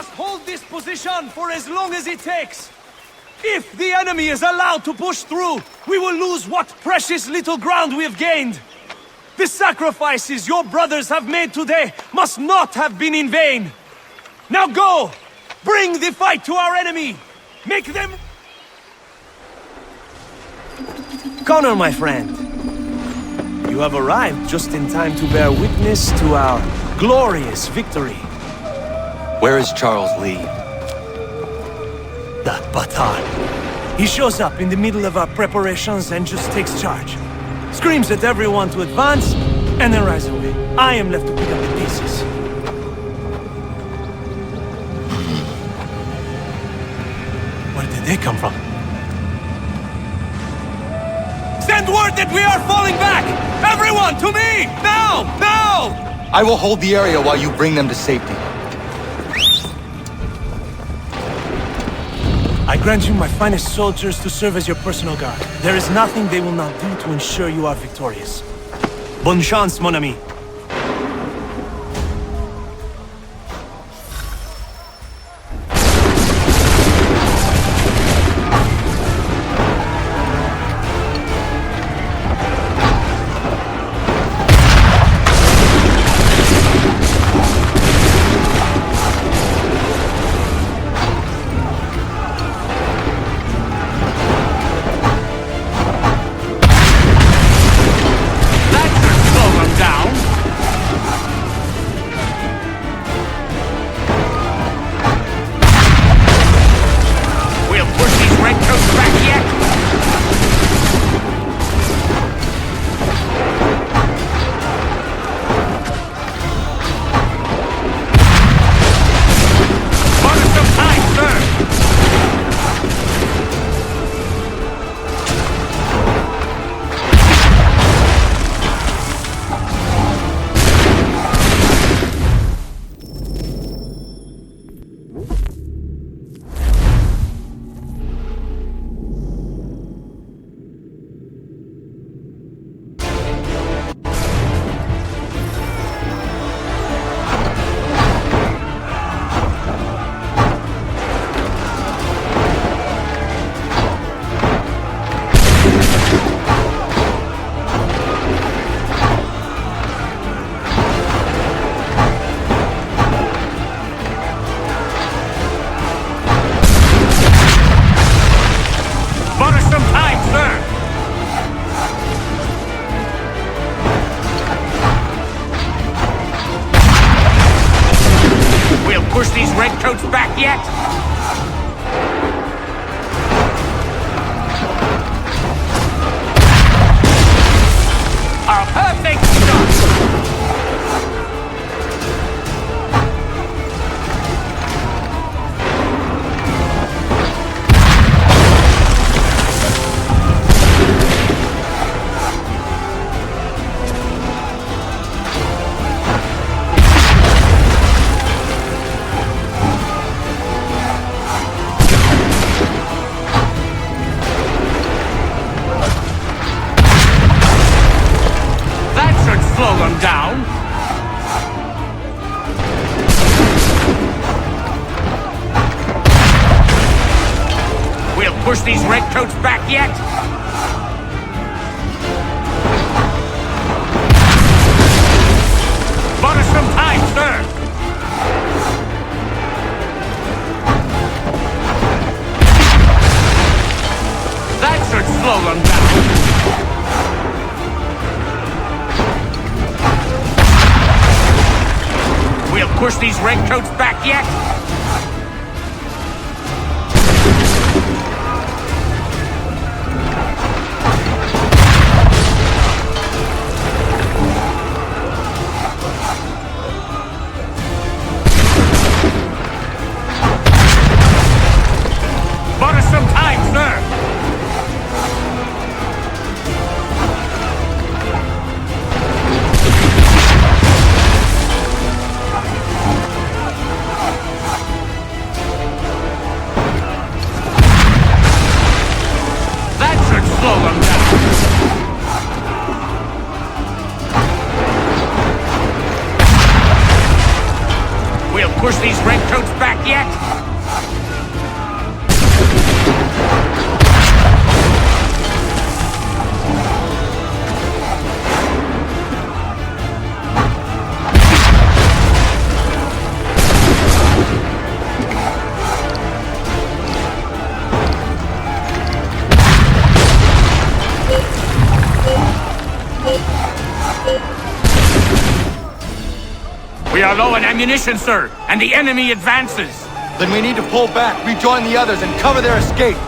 must hold this position for as long as it takes. If the enemy is allowed to push through, we will lose what precious little ground we have gained. The sacrifices your brothers have made today must not have been in vain. Now go! Bring the fight to our enemy! Make them... Connor, my friend. You have arrived just in time to bear witness to our glorious victory. Where is Charles Lee? That batard. He shows up in the middle of our preparations and just takes charge. Screams at everyone to advance, and then rides away. I am left to pick up the pieces. Where did they come from? Send word that we are falling back! Everyone, to me! Now! Now! I will hold the area while you bring them to safety. I grant you my finest soldiers to serve as your personal guard. There is nothing they will not do to ensure you are victorious. Bonne chance, mon ami. Push these redcoats back yet? A perfect shot! Slow them down. We'll push these redcoats back yet. Bought us some time, sir. That should slow them down. We'll push these redcoats back yet? Bought us some time, sir! push these redcoats back yet? We are low on ammunition, sir, and the enemy advances. Then we need to pull back, rejoin the others, and cover their escape.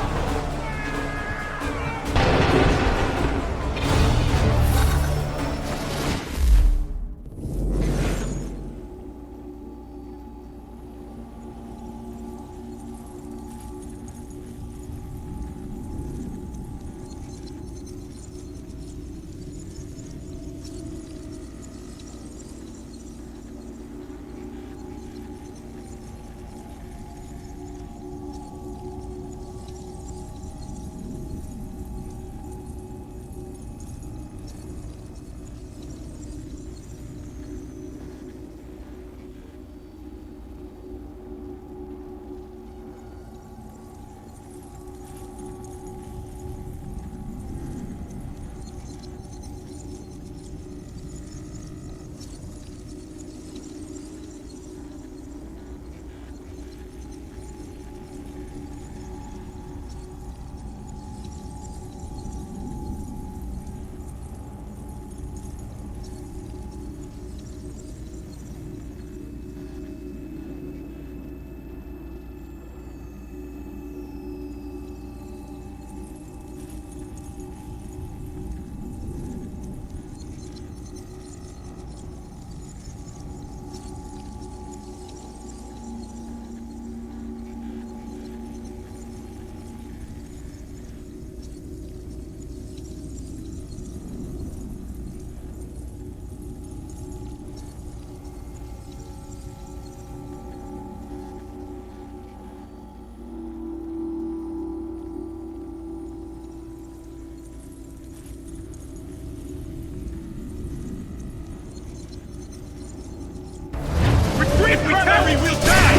If we tarry, we'll die!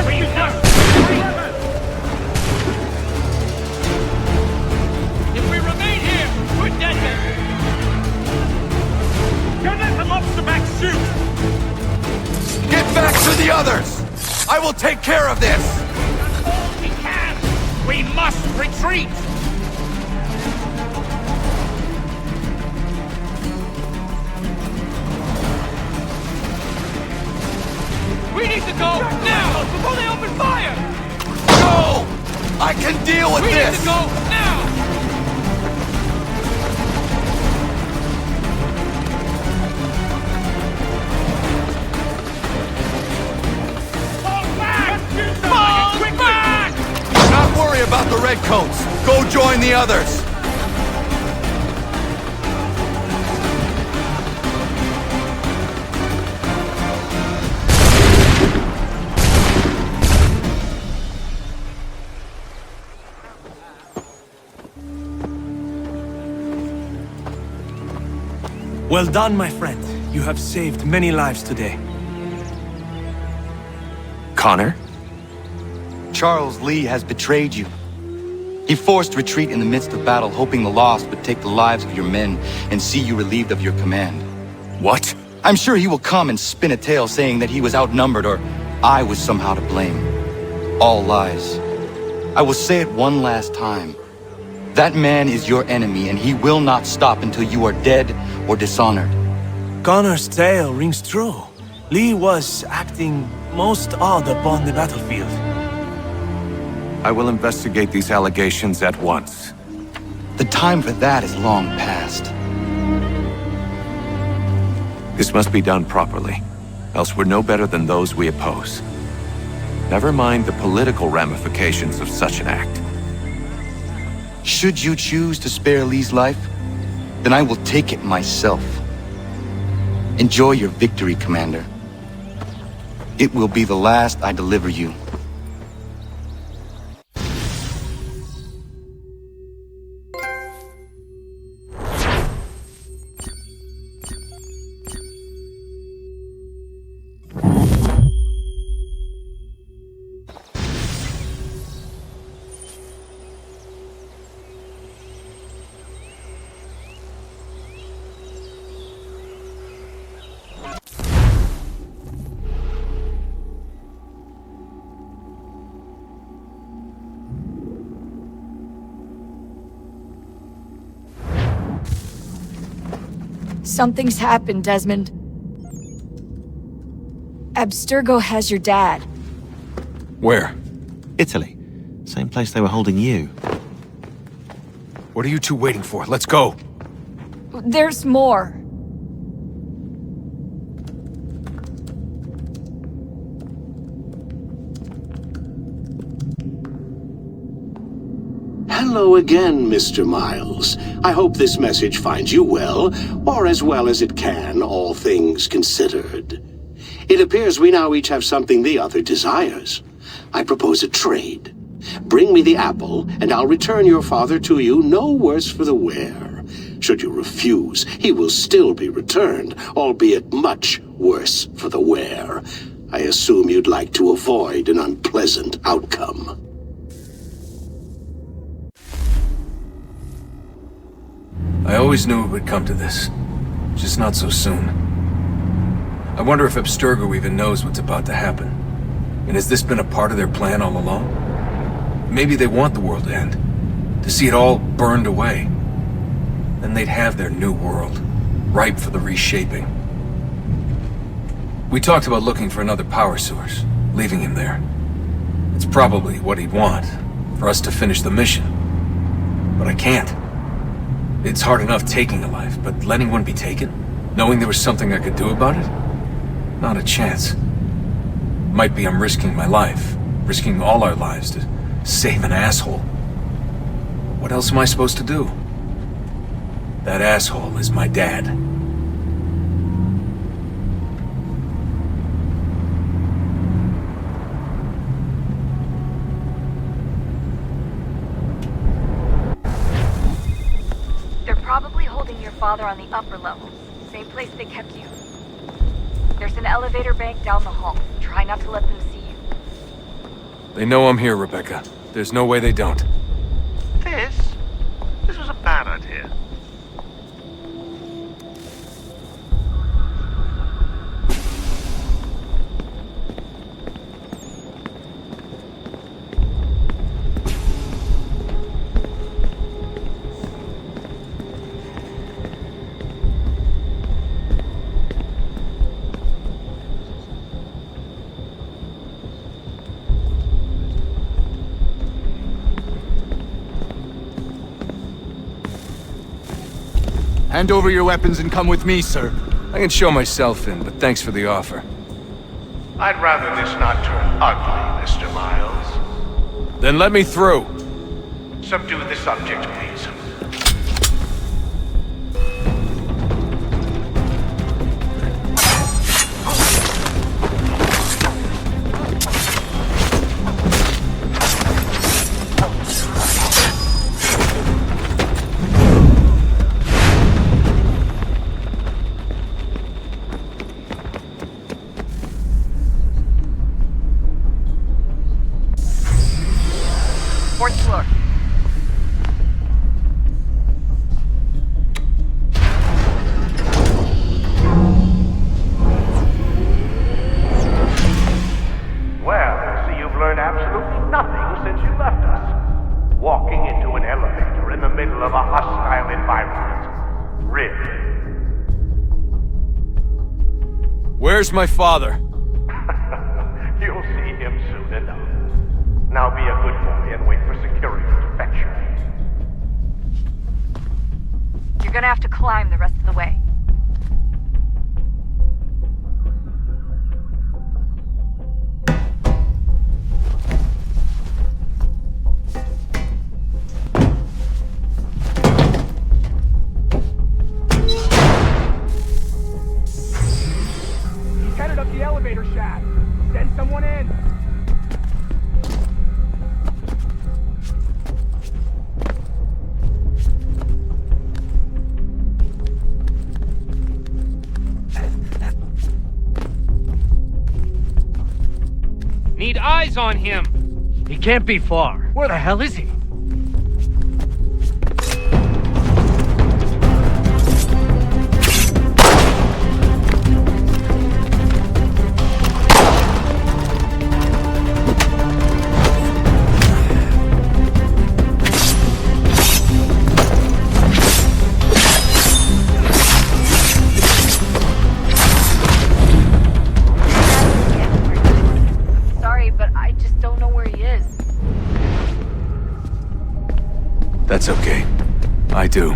We must! If we remain here, we're dead men! Don't let the lobster back shoot! Get back to the others! I will take care of this! That's all we can! We must retreat! We need to go now before they open fire! Go! I can deal with We this! need to go now! Fall back! Fall back! Do not worry about the redcoats. Go join the others. Well done, my friend. You have saved many lives today. Connor? Charles Lee has betrayed you. He forced retreat in the midst of battle, hoping the loss would take the lives of your men and see you relieved of your command. What? I'm sure he will come and spin a tale saying that he was outnumbered or I was somehow to blame. All lies. I will say it one last time. That man is your enemy, and he will not stop until you are dead or dishonored. Connor's tale rings true. Lee was acting most odd upon the battlefield. I will investigate these allegations at once. The time for that is long past. This must be done properly, else we're no better than those we oppose. Never mind the political ramifications of such an act. Should you choose to spare Lee's life, then I will take it myself. Enjoy your victory, Commander. It will be the last I deliver you. Something's happened, Desmond. Abstergo has your dad. Where? Italy. Same place they were holding you. What are you two waiting for? Let's go! There's more. Hello again, Mr. Miles. I hope this message finds you well, or as well as it can, all things considered. It appears we now each have something the other desires. I propose a trade. Bring me the apple, and I'll return your father to you no worse for the wear. Should you refuse, he will still be returned, albeit much worse for the wear. I assume you'd like to avoid an unpleasant outcome. I always knew it would come to this. Just not so soon. I wonder if Abstergo even knows what's about to happen. And has this been a part of their plan all along? Maybe they want the world to end. To see it all burned away. Then they'd have their new world, ripe for the reshaping. We talked about looking for another power source, leaving him there. It's probably what he'd want, for us to finish the mission. But I can't. It's hard enough taking a life, but letting one be taken? Knowing there was something I could do about it? Not a chance. Might be I'm risking my life, risking all our lives to save an asshole. What else am I supposed to do? That asshole is my dad. Probably holding your father on the upper levels. Same place they kept you. There's an elevator bank down the hall. Try not to let them see you. They know I'm here, Rebecca. There's no way they don't. This was a bad idea. Hand over your weapons and come with me, sir. I can show myself in, but thanks for the offer. I'd rather this not turn ugly, Mr. Miles. Then let me through. Subdue the subject, please. Fourth floor. Well, I see you've learned absolutely nothing since you left us. Walking into an elevator in the middle of a hostile environment. Really? Where's my father? You'll see him soon enough. Now be a good boy and wait for security to fetch you. You're gonna have to climb the rest of the way. He's headed up the elevator shaft. Send someone in. Need eyes on him. He can't be far. Where the hell is he? It's okay. I do.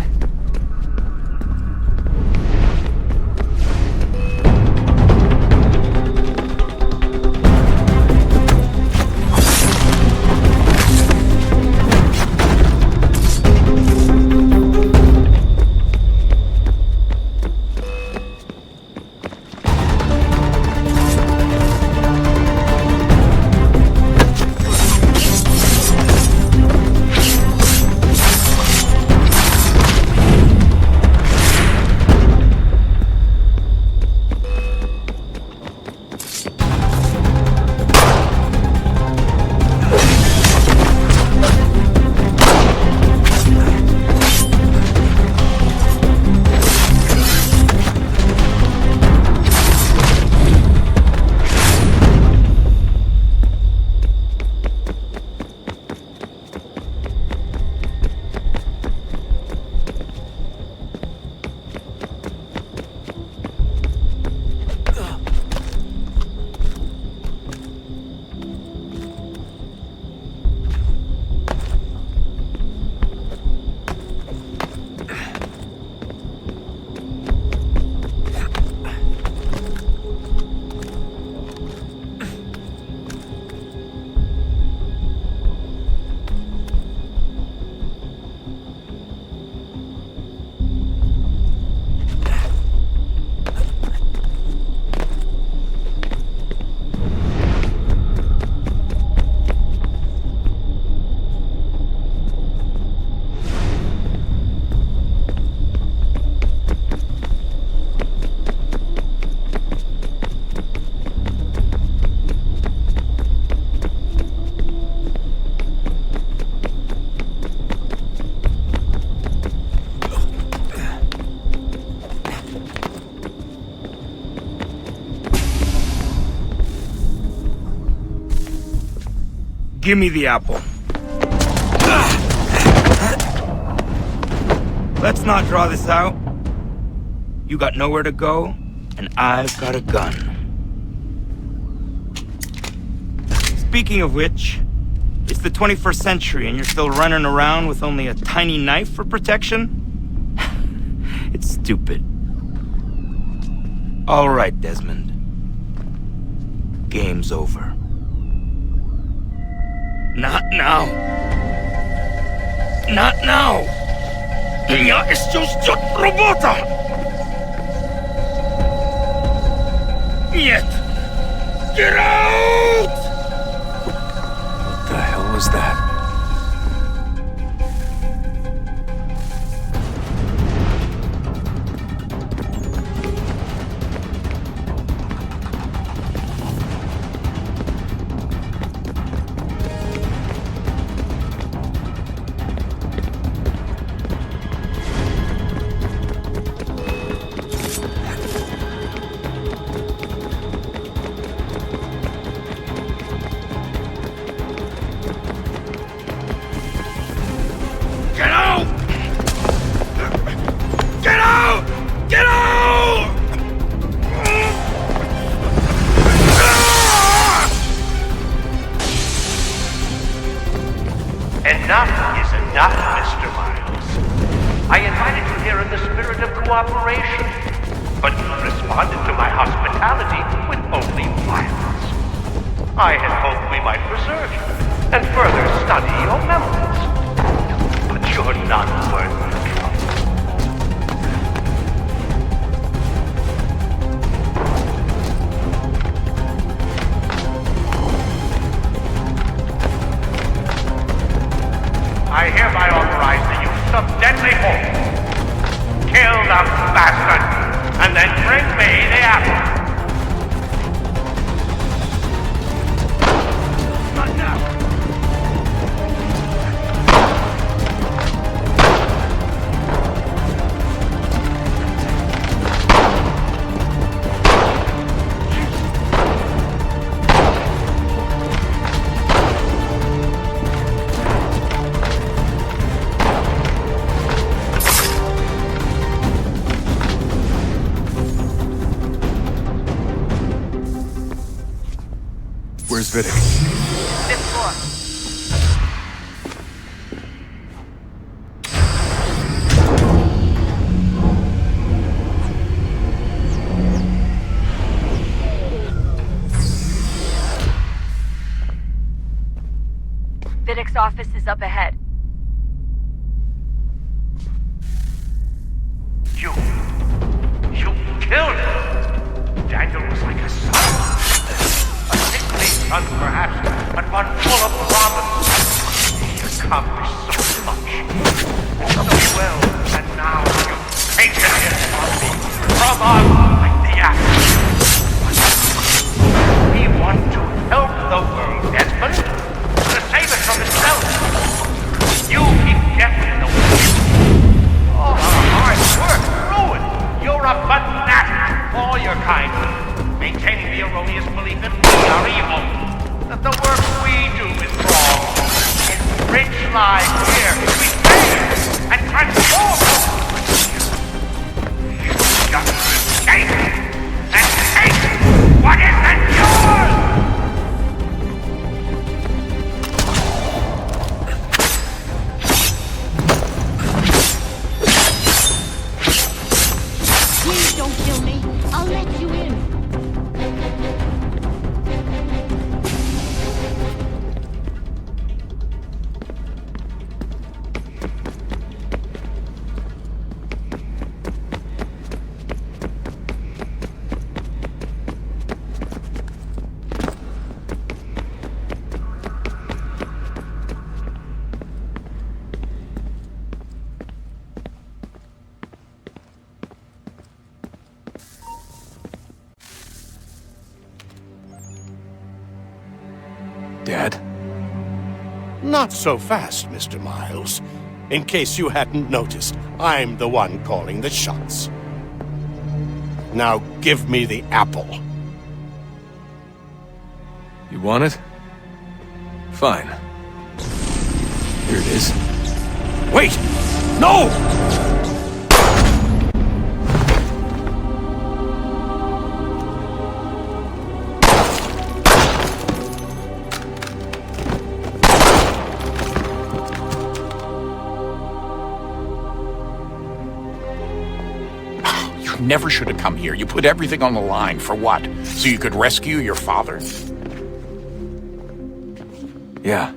Give me the apple. Let's not draw this out. You got nowhere to go, and I've got a gun. Speaking of which, it's the 21st century and you're still running around with only a tiny knife for protection? It's stupid. All right, Desmond. Game's over. Not now. Not now. Я еще ждет работа. Нет. Get out! What the hell was that? Enough is enough, Mr. Miles. I invited you here in the spirit of cooperation, but you responded to my hospitality with only violence. I had hoped we might preserve you and further study your memories, but you're not worth the trouble. I hereby authorize the use of deadly force. Kill the bastard, and then bring me the apple. Not now. Where's Vidic? Fifth floor. Vidic's office is up ahead. You killed him! Daniel was like a son. A sickly son, perhaps, but one full of promise. He accomplished so much. So well, and now you've taken him from us like the axe. We want to help the world, Desmond, to save it from itself. You keep getting in the way. All our hard work ruined. You're a fanatic, all your kind, maintaining the erroneous belief that we are evil, that the work we do is wrong. Enrich lives here, we save and transform. You just escape and take what isn't yours! Please don't kill me. I'll let you in. Dad? Not so fast, Mr. Miles. In case you hadn't noticed, I'm the one calling the shots. Now give me the apple. You want it? Fine. Here it is. Wait! No! Never should have come here. You put everything on the line. For what? So you could rescue your father? Yeah.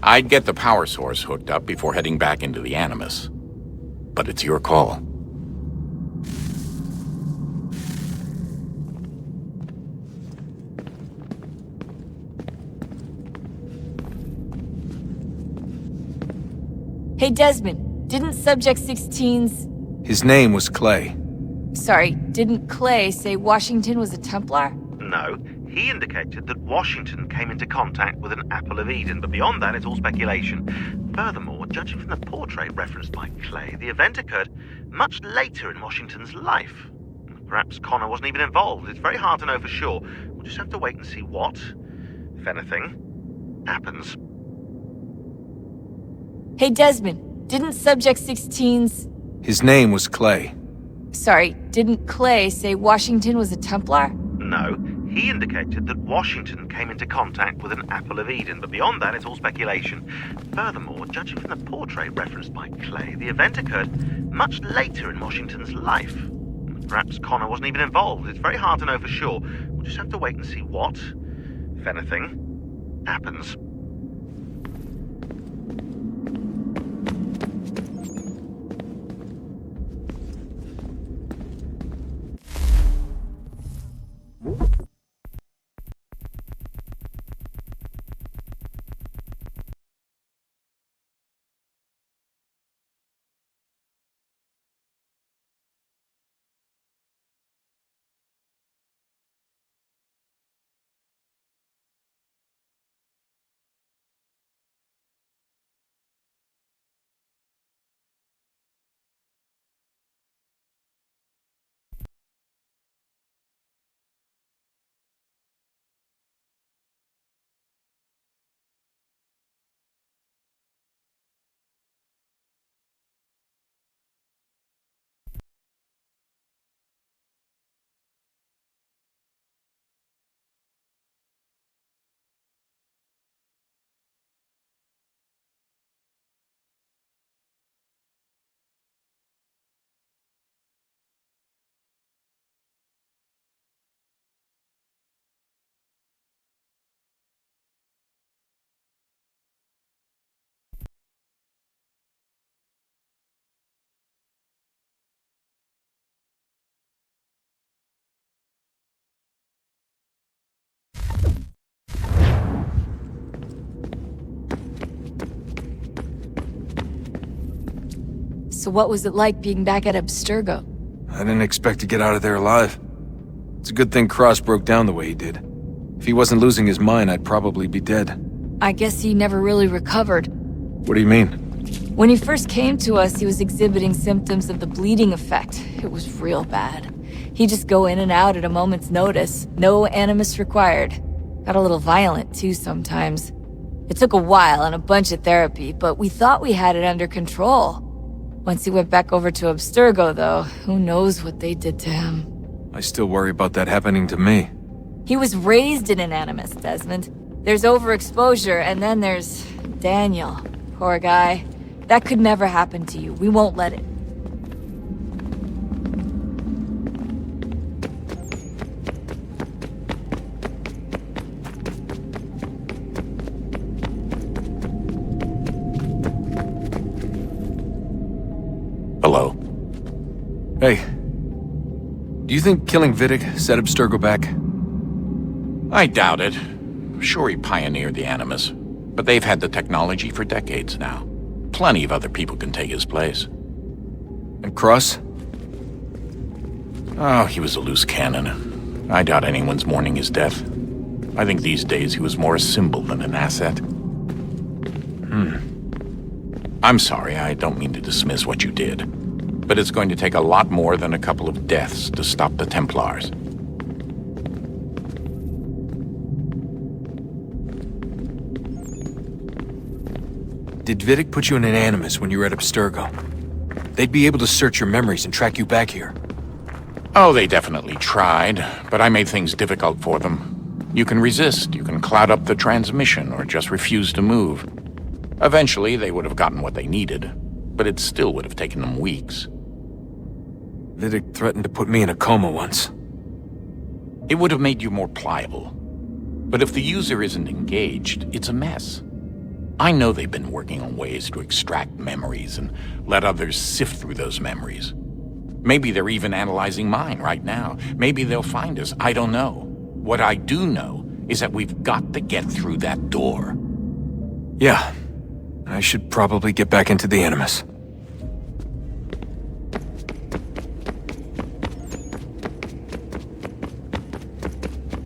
I'd get the power source hooked up before heading back into the Animus. But it's your call. Hey, Desmond, didn't Subject 16's... His name was Clay. Sorry, didn't Clay say Washington was a Templar? No, he indicated that Washington came into contact with an Apple of Eden, but beyond that, it's all speculation. Furthermore, judging from the portrait referenced by Clay, the event occurred much later in Washington's life. Perhaps Connor wasn't even involved. It's very hard to know for sure. We'll just have to wait and see what, if anything, happens. Hey, Desmond, didn't Subject 16's... His name was Clay. Sorry, didn't Clay say Washington was a Templar? No, he indicated that Washington came into contact with an Apple of Eden, but beyond that, it's all speculation. Furthermore, judging from the portrait referenced by Clay, the event occurred much later in Washington's life. Perhaps Connor wasn't even involved. It's very hard to know for sure. We'll just have to wait and see what, if anything, happens. So what was it like being back at Abstergo? I didn't expect to get out of there alive. It's a good thing Cross broke down the way he did. If he wasn't losing his mind, I'd probably be dead. I guess he never really recovered. What do you mean? When he first came to us, he was exhibiting symptoms of the bleeding effect. It was real bad. He'd just go in and out at a moment's notice. No animus required. Got a little violent, too, sometimes. It took a while and a bunch of therapy, but we thought we had it under control. Once he went back over to Abstergo, though, who knows what they did to him. I still worry about that happening to me. He was raised in an animus, Desmond. There's overexposure, and then there's Daniel. Poor guy. That could never happen to you. We won't let it. Hello? Hey. Do you think killing Vidic set Abstergo back? I doubt it. Sure, he pioneered the Animus, but they've had the technology for decades now. Plenty of other people can take his place. And Cross? Oh, he was a loose cannon. I doubt anyone's mourning his death. I think these days he was more a symbol than an asset. I'm sorry, I don't mean to dismiss what you did. But it's going to take a lot more than a couple of deaths to stop the Templars. Did Vidic put you in an animus when you were at Abstergo? They'd be able to search your memories and track you back here. Oh, they definitely tried, but I made things difficult for them. You can resist, you can cloud up the transmission, or just refuse to move. Eventually, they would have gotten what they needed, but it still would have taken them weeks. Vidic threatened to put me in a coma once. It would have made you more pliable. But if the user isn't engaged, it's a mess. I know they've been working on ways to extract memories and let others sift through those memories. Maybe they're even analyzing mine right now. Maybe they'll find us. I don't know. What I do know is that we've got to get through that door. Yeah. I should probably get back into the Animus.